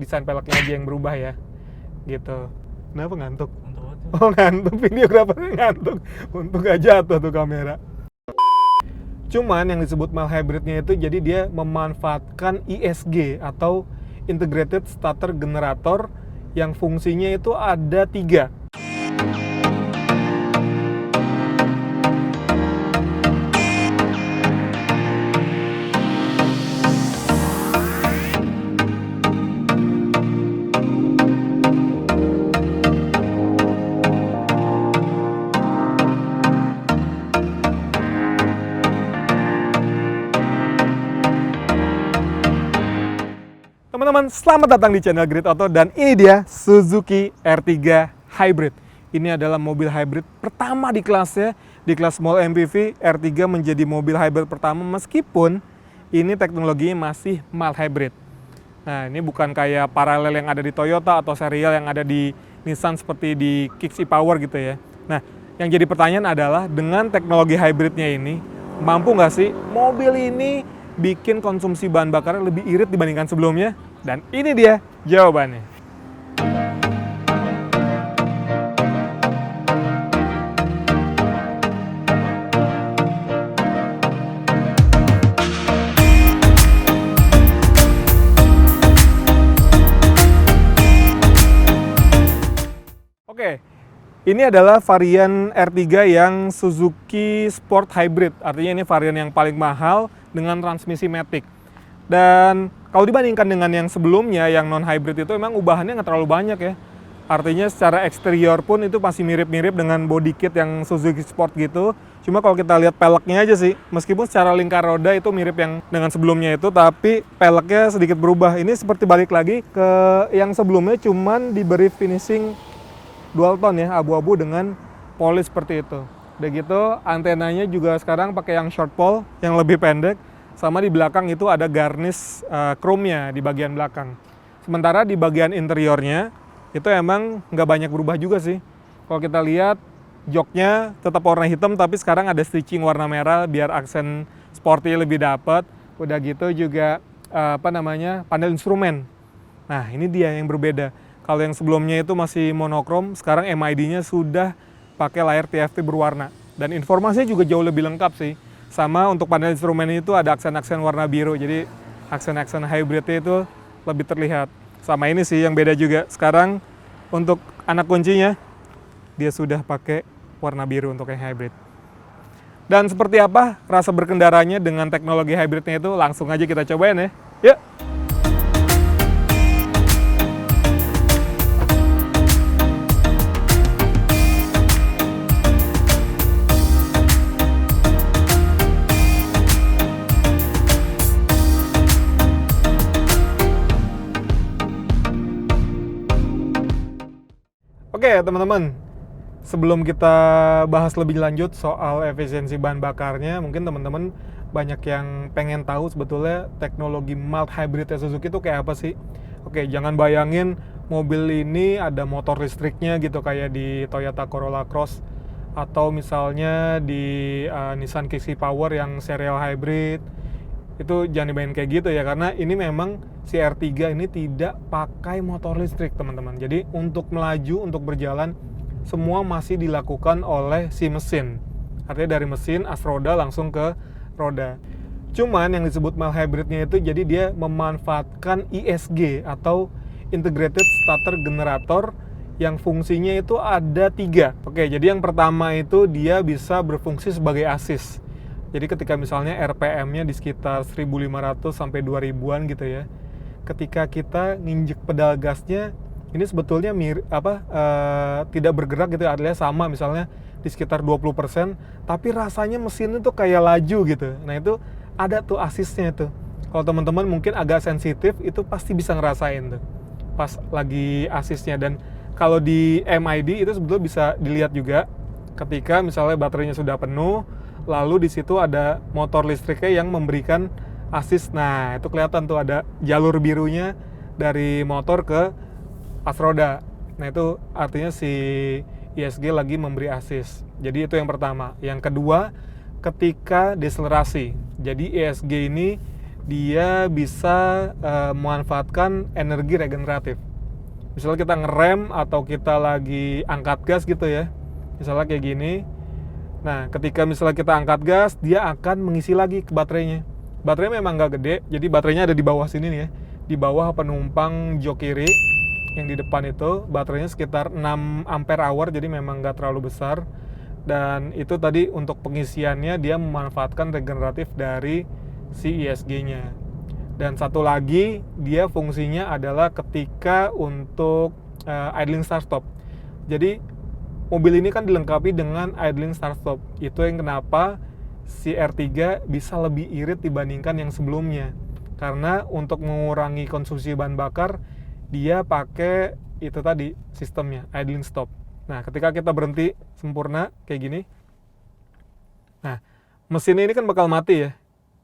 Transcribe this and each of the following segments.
desain peleknya aja yang berubah ya. Gitu. Kenapa ngantuk? Ngantuk banget. Oh ngantuk, videografernya ngantuk. Untung gak jatuh tuh kamera. Cuman yang disebut mild hybridnya itu jadi dia memanfaatkan ISG atau Integrated Starter Generator yang fungsinya itu ada 3. Teman-teman, selamat datang di channel Grid Auto dan ini dia Suzuki R3 Hybrid. Ini adalah mobil hybrid pertama di kelasnya, di kelas small MPV. R3 menjadi mobil hybrid pertama meskipun ini teknologinya masih mild hybrid. Nah, ini bukan kayak paralel yang ada di Toyota atau serial yang ada di Nissan seperti di Kicks e-Power gitu ya. Nah, yang jadi pertanyaan adalah dengan teknologi hybridnya ini, mampu nggak sih mobil ini bikin konsumsi bahan bakar lebih irit dibandingkan sebelumnya? Dan ini dia jawabannya. Oke, ini adalah varian R3 yang Suzuki Sport Hybrid. Artinya ini varian yang paling mahal dengan transmisi matic. Dan kalau dibandingkan dengan yang sebelumnya, yang non-hybrid itu memang ubahannya nggak terlalu banyak ya. Artinya secara eksterior pun itu masih mirip-mirip dengan body kit yang Suzuki Sport gitu. Cuma kalau kita lihat peleknya aja sih, meskipun secara lingkar roda itu mirip yang dengan sebelumnya itu, tapi peleknya sedikit berubah. Ini seperti balik lagi ke yang sebelumnya, cuman diberi finishing dual tone ya, abu-abu dengan polish seperti itu. Udah gitu, antenanya juga sekarang pakai yang short pole, yang lebih pendek. Sama di belakang itu ada garnish chrome-nya di bagian belakang. Sementara di bagian interiornya itu emang nggak banyak berubah juga sih. Kalau kita lihat joknya tetap warna hitam tapi sekarang ada stitching warna merah biar aksen sporty lebih dapat. Udah gitu juga panel instrumen. Nah ini dia yang berbeda. Kalau yang sebelumnya itu masih monokrom, sekarang MID-nya sudah pakai layar TFT berwarna. Dan informasinya juga jauh lebih lengkap sih. Sama untuk panel instrumen itu ada aksen-aksen warna biru, jadi aksen-aksen hybridnya itu lebih terlihat. Sama ini sih yang beda juga, sekarang untuk anak kuncinya dia sudah pakai warna biru untuk yang hybrid. Dan seperti apa rasa berkendaranya dengan teknologi hybridnya itu, langsung aja kita cobain ya. Yuk! Oke teman-teman, sebelum kita bahas lebih lanjut soal efisiensi bahan bakarnya, mungkin teman-teman banyak yang pengen tahu sebetulnya teknologi mild hybrid Suzuki itu kayak apa sih? Oke, jangan bayangin mobil ini ada motor listriknya gitu kayak di Toyota Corolla Cross atau misalnya di Nissan Kicks e-Power yang serial hybrid. Itu jangan dibayangin kayak gitu ya, karena ini memang si R3 ini tidak pakai motor listrik teman-teman. Jadi untuk melaju, untuk berjalan semua masih dilakukan oleh si mesin. Artinya dari mesin as roda langsung ke roda. Cuman yang disebut mild hybridnya itu jadi dia memanfaatkan ISG atau Integrated Starter Generator yang fungsinya itu ada 3. Oke, jadi yang pertama itu dia bisa berfungsi sebagai assist. Jadi ketika misalnya RPM-nya di sekitar 1.500 sampai 2.000-an gitu ya. Ketika kita nginjek pedal gasnya, ini sebetulnya tidak bergerak gitu, artinya sama misalnya di sekitar 20%, tapi rasanya mesin itu kayak laju gitu. Nah itu ada tuh assist-nya tuh. Kalau teman-teman mungkin agak sensitif, itu pasti bisa ngerasain tuh pas lagi assist-nya. Dan kalau di MID itu sebetulnya bisa dilihat juga ketika misalnya baterainya sudah penuh, lalu di situ ada motor listriknya yang memberikan assist. Nah, itu kelihatan tuh ada jalur birunya dari motor ke as roda. Nah, itu artinya si ISG lagi memberi assist. Jadi itu yang pertama. Yang kedua, ketika deselerasi. Jadi ISG ini dia bisa memanfaatkan energi regeneratif. Misalnya kita ngerem atau kita lagi angkat gas gitu ya, misalnya kayak gini. Nah, ketika misalnya kita angkat gas, dia akan mengisi lagi ke baterainya. Baterainya memang nggak gede, jadi baterainya ada di bawah sini nih ya, di bawah penumpang jok kiri yang di depan itu. Baterainya sekitar 6 ampere hour, jadi memang nggak terlalu besar. Dan itu tadi untuk pengisiannya dia memanfaatkan regeneratif dari si ISG-nya. Dan satu lagi, dia fungsinya adalah ketika untuk idling start stop. Jadi mobil ini kan dilengkapi dengan idling start stop. Itu yang kenapa si R3 bisa lebih irit dibandingkan yang sebelumnya. Karena untuk mengurangi konsumsi bahan bakar, dia pakai itu tadi sistemnya, idling stop. Nah, ketika kita berhenti sempurna kayak gini, nah mesin ini kan bakal mati ya.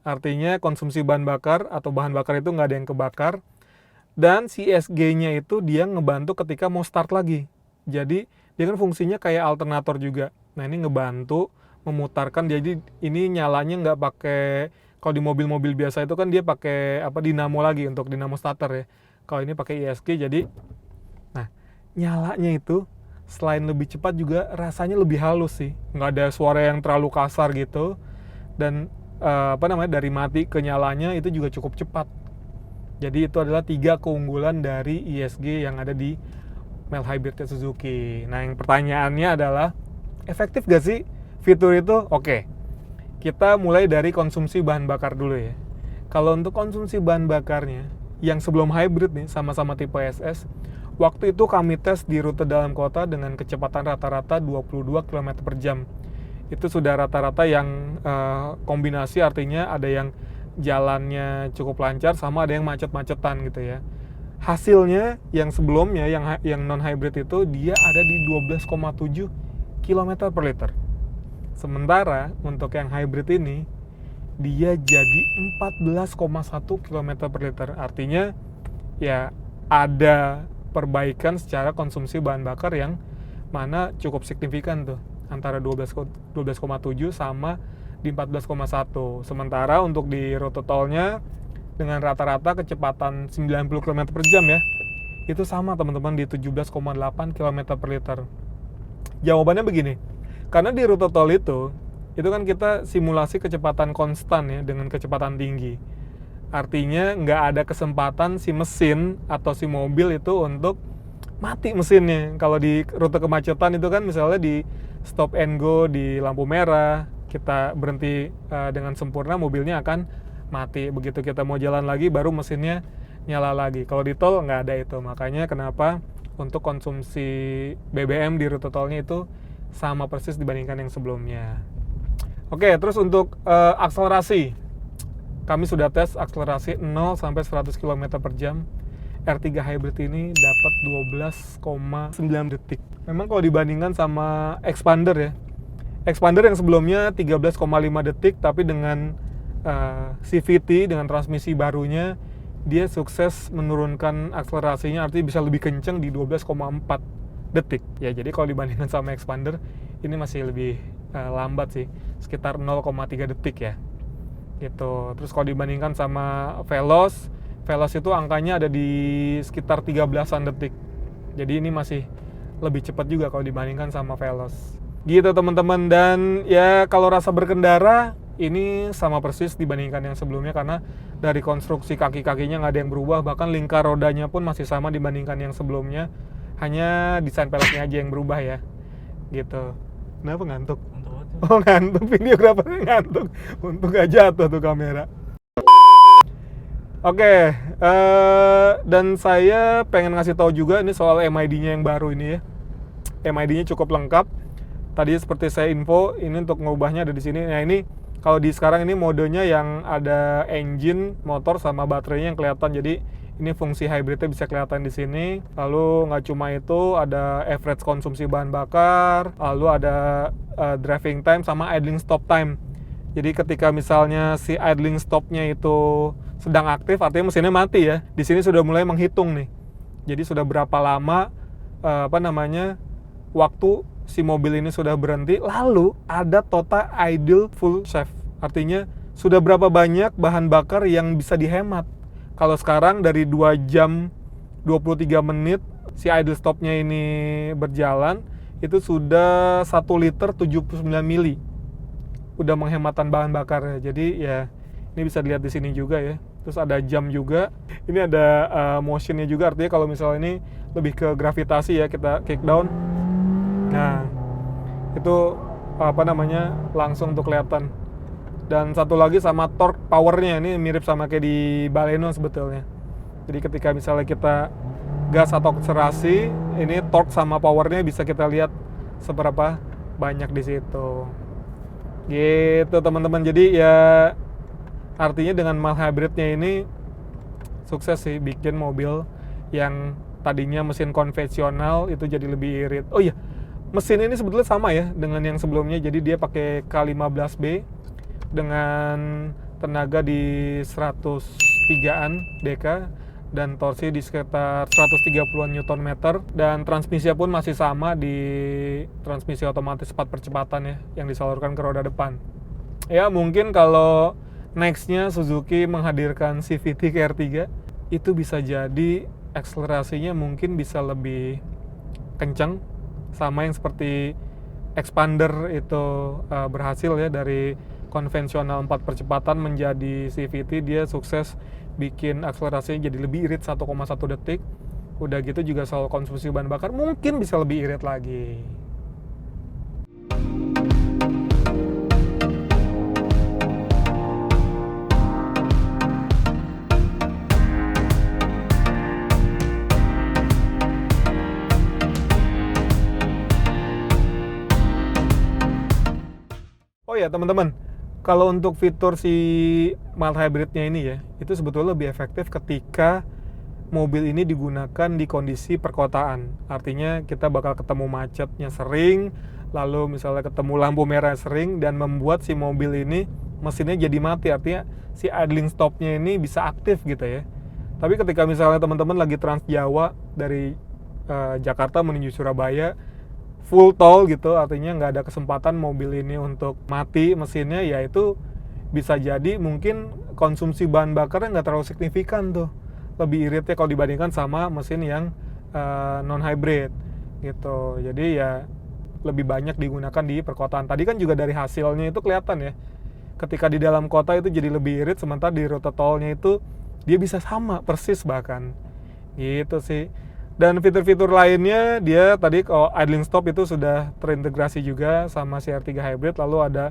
Artinya konsumsi bahan bakar atau bahan bakar itu nggak ada yang kebakar. Dan si SG-nya itu dia ngebantu ketika mau start lagi. Jadi dia kan fungsinya kayak alternator juga. Nah ini ngebantu memutarkan, jadi ini nyalanya nggak pakai, kalau di mobil-mobil biasa itu kan dia pakai dinamo lagi untuk dinamo starter ya. Kalau ini pakai ISG, jadi nah nyalanya itu selain lebih cepat juga rasanya lebih halus sih. Nggak ada suara yang terlalu kasar gitu. Dan dari mati ke nyalanya itu juga cukup cepat. Jadi itu adalah 3 keunggulan dari ISG yang ada di mild hybrid Suzuki. Nah, yang pertanyaannya adalah efektif gak sih fitur itu? Oke. Kita mulai dari konsumsi bahan bakar dulu ya. Kalau untuk konsumsi bahan bakarnya yang sebelum hybrid nih, sama-sama tipe SS, waktu itu kami tes di rute dalam kota dengan kecepatan rata-rata 22 km per jam. Itu sudah rata-rata yang kombinasi, artinya ada yang jalannya cukup lancar sama ada yang macet-macetan gitu ya. Hasilnya yang sebelumnya yang non hybrid itu dia ada di 12,7 km per liter. Sementara untuk yang hybrid ini dia jadi 14,1 km per liter. Artinya ya ada perbaikan secara konsumsi bahan bakar yang mana cukup signifikan tuh, antara 12,7 sama di 14,1. Sementara untuk di rute tolnya dengan rata-rata kecepatan 90 km per jam ya, itu sama teman-teman di 17,8 km per liter. Jawabannya begini, karena di rute tol itu kan kita simulasi kecepatan konstan ya dengan kecepatan tinggi. Artinya nggak ada kesempatan si mesin atau si mobil itu untuk mati mesinnya. Kalau di rute kemacetan itu kan misalnya di stop and go di lampu merah, kita berhenti dengan sempurna, mobilnya akan mati. Begitu kita mau jalan lagi baru mesinnya nyala lagi. Kalau di tol nggak ada itu. Makanya kenapa untuk konsumsi BBM di rute tolnya itu sama persis dibandingkan yang sebelumnya. Oke, terus untuk akselerasi, kami sudah tes akselerasi 0 sampai 100 km per jam. R3 Hybrid ini dapat 12,9 detik. Memang kalau dibandingkan sama Expander ya, Expander yang sebelumnya 13,5 detik, tapi dengan CVT, dengan transmisi barunya, dia sukses menurunkan akselerasinya, artinya bisa lebih kenceng di 12,4 detik. Ya, jadi kalau dibandingkan sama Expander, ini masih lebih lambat sih, sekitar 0,3 detik ya. Gitu. Terus kalau dibandingkan sama Veloz itu angkanya ada di sekitar 13-an detik. Jadi ini masih lebih cepat juga kalau dibandingkan sama Veloz. Gitu teman-teman, dan ya kalau rasa berkendara ini sama persis dibandingkan yang sebelumnya, karena dari konstruksi kaki-kakinya nggak ada yang berubah, bahkan lingkar rodanya pun masih sama dibandingkan yang sebelumnya, hanya desain peleknya aja yang berubah ya. Gitu. Kenapa ngantuk? Oh ngantuk, videografernya ngantuk. Untung gak jatuh tuh kamera. Oke, dan saya pengen ngasih tahu juga ini soal MID-nya yang baru ini ya. MID-nya cukup lengkap. Tadi seperti saya info, ini untuk ngubahnya ada di sini. Nah ini kalau di sekarang ini modenya yang ada engine, motor sama baterainya yang kelihatan. Jadi ini fungsi hybridnya bisa kelihatan di sini. Lalu nggak cuma itu, ada average konsumsi bahan bakar, lalu ada driving time sama idling stop time. Jadi ketika misalnya si idling stopnya itu sedang aktif, artinya mesinnya mati ya. Di sini sudah mulai menghitung nih. Jadi sudah berapa lama waktu si mobil ini sudah berhenti. Lalu ada total idle full shift. Artinya sudah berapa banyak bahan bakar yang bisa dihemat. Kalau sekarang dari 2 jam 23 menit si idle stopnya ini berjalan, itu sudah 1 liter 79 mili. Udah menghematan bahan bakar. Jadi ya ini bisa dilihat di sini juga ya. Terus ada jam juga. Ini ada motionnya juga, artinya kalau misalnya ini lebih ke gravitasi ya, kita kick down. Nah, itu langsung untuk kelihatan. Dan satu lagi sama torque powernya, ini mirip sama kayak di Baleno sebetulnya. Jadi ketika misalnya kita gas atau akselerasi, ini torque sama powernya bisa kita lihat seberapa banyak di situ. Gitu teman-teman. Jadi ya artinya dengan mild hybridnya ini sukses sih bikin mobil yang tadinya mesin konvensional itu jadi lebih irit. Oh iya, mesin ini sebetulnya sama ya dengan yang sebelumnya. Jadi dia pakai K15B dengan tenaga di 103-an dk dan torsi di sekitar 130-an Nm, dan transmisinya pun masih sama di transmisi otomatis 4 percepatan ya yang disalurkan ke roda depan. Ya mungkin kalau nextnya Suzuki menghadirkan CVT ke R3, itu bisa jadi akselerasinya mungkin bisa lebih kencang, sama yang seperti Expander itu berhasil ya dari konvensional 4 percepatan menjadi CVT. Dia sukses bikin akselerasinya jadi lebih irit 1,1 detik. Udah gitu juga soal konsumsi bahan bakar mungkin bisa lebih irit lagi. Oh ya teman-teman, kalau untuk fitur si mild hybridnya ini ya, itu sebetulnya lebih efektif ketika mobil ini digunakan di kondisi perkotaan. Artinya kita bakal ketemu macetnya sering, lalu misalnya ketemu lampu merah sering, dan membuat si mobil ini mesinnya jadi mati. Artinya si idling stopnya ini bisa aktif gitu ya. Tapi ketika misalnya teman-teman lagi Trans Jawa dari Jakarta menuju Surabaya, full tol gitu, artinya nggak ada kesempatan mobil ini untuk mati mesinnya, ya itu bisa jadi mungkin konsumsi bahan bakarnya nggak terlalu signifikan tuh, lebih iritnya kalau dibandingkan sama mesin yang non hybrid gitu. Jadi ya lebih banyak digunakan di perkotaan. Tadi kan juga dari hasilnya itu kelihatan ya, ketika di dalam kota itu jadi lebih irit, sementara di rute tolnya itu dia bisa sama persis bahkan gitu sih. Dan fitur-fitur lainnya, dia tadi kalau idling stop itu sudah terintegrasi juga sama si R3 Hybrid. Lalu ada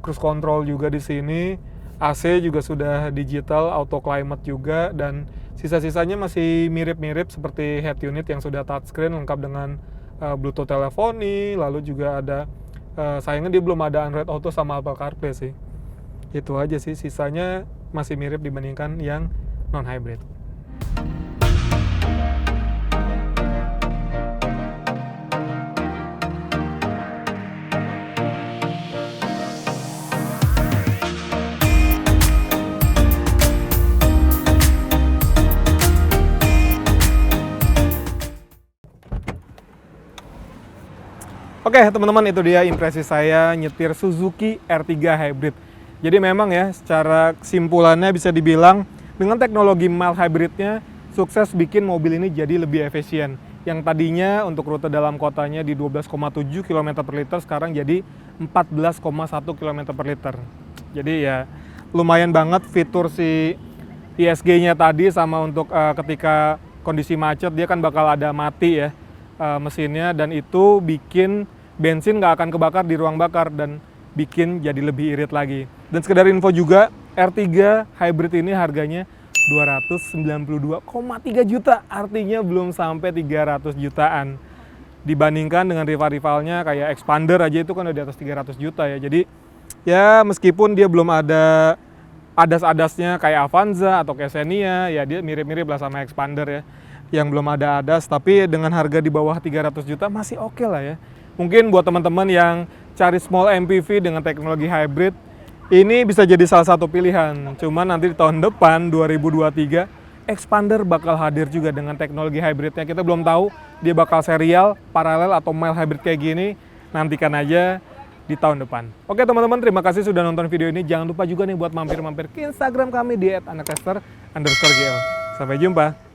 cruise control juga di sini, AC juga sudah digital, auto climate juga, dan sisa-sisanya masih mirip-mirip seperti head unit yang sudah touchscreen lengkap dengan Bluetooth teleponi. Lalu juga ada sayangnya dia belum ada Android Auto sama Apple CarPlay sih. Itu aja sih, sisanya masih mirip dibandingkan yang non hybrid. Oke teman-teman, itu dia impresi saya nyetir Suzuki R3 Hybrid. Jadi memang ya, secara kesimpulannya bisa dibilang dengan teknologi mild hybridnya sukses bikin mobil ini jadi lebih efisien. Yang tadinya untuk rute dalam kotanya di 12,7 km per liter, sekarang jadi 14,1 km per liter. Jadi ya lumayan banget fitur si ISG-nya tadi, sama untuk ketika kondisi macet dia kan bakal ada mati ya mesinnya, dan itu bikin bensin nggak akan kebakar di ruang bakar dan bikin jadi lebih irit lagi. Dan sekedar info juga, R3 Hybrid ini harganya 292,3 juta, artinya belum sampai 300 jutaan. Dibandingkan dengan rival-rivalnya kayak Expander aja itu kan udah di atas 300 juta ya. Jadi ya meskipun dia belum ada adas-adasnya kayak Avanza atau kayak Xenia, ya dia mirip-mirip lah sama Expander ya, yang belum ada adas, tapi dengan harga di bawah 300 juta masih oke lah ya. Mungkin buat teman-teman yang cari small MPV dengan teknologi hybrid, ini bisa jadi salah satu pilihan. Cuman nanti di tahun depan 2023 Expander bakal hadir juga dengan teknologi hybridnya. Kita belum tahu dia bakal serial, paralel, atau mild hybrid kayak gini. Nantikan aja di di tahun depan. Oke teman-teman, terima kasih sudah nonton video ini. Jangan lupa juga nih buat mampir-mampir ke Instagram kami di @anakcaster_gl. Sampai jumpa.